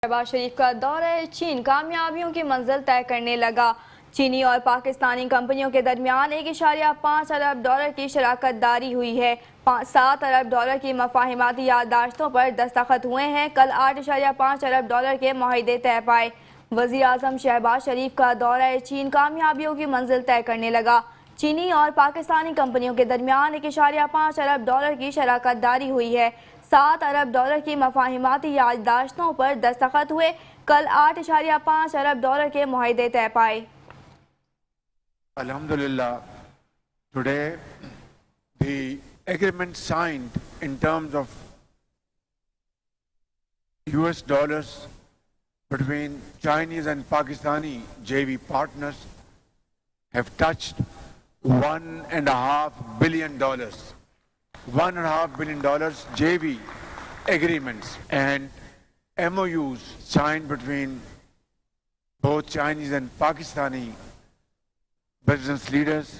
शहबाज शरीफ का दौरा चीन कामयाबियों की मंजिल तय करने लगा। चीनी और पाकिस्तानी कंपनियों के दरमियान 1.5 अरब डॉलर की शराकत दारी हुई है। 7 अरब डॉलर की मफाहिमाती याददाश्तों पर दस्तखत हुए हैं। कल 8.5 अरब डॉलर के मुआहदे तय पाए। वज़ीर आज़म शहबाज शरीफ का दौरा चीन कामयाबियों की मंजिल तय करने लगा। चीनी और पाकिस्तानी कंपनियों के दरमियान 1.5 अरब डॉलर की शराकत दारी हुई है। 7 अरब डॉलर की मफाहिमाती याददाश्तों पर दस्तखत हुए। कल 8.5 अरब डॉलर के मुआहदे तय पाए। Alhamdulillah, today the agreement signed in terms of US dollars between Chinese and Pakistani JV partners have touched $1.5 billion. $1.5 billion JV agreements and MOUs signed between both Chinese and Pakistani business leaders.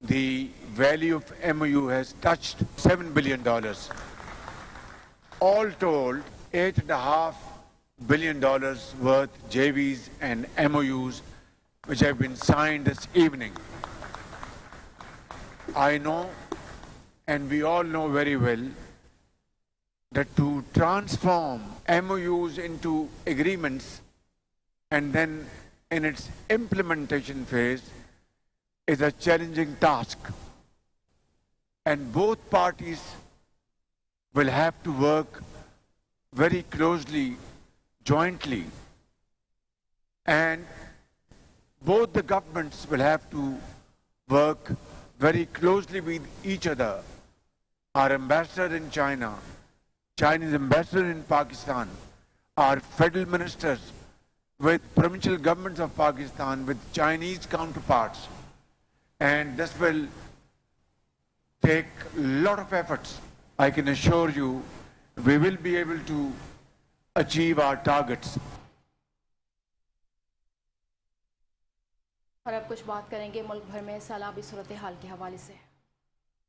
The value of MOU has touched $7 billion. All told, $8.5 billion worth JVs and MOUs which have been signed this evening. I know, and we all know very well, that to transform MOUs into agreements and then in its implementation phase is a challenging task. And both parties will have to work very closely, jointly. And both the governments will have to work very closely with each other. Our ambassador in China, Chinese ambassador in Pakistan, our federal ministers with provincial governments of Pakistan, with Chinese counterparts. And this will take a lot of efforts. I can assure you, we will be able to achieve our targets. और अब कुछ बात करेंगे मुल्क भर में सैलाबी सूरत हाल के हवाले से।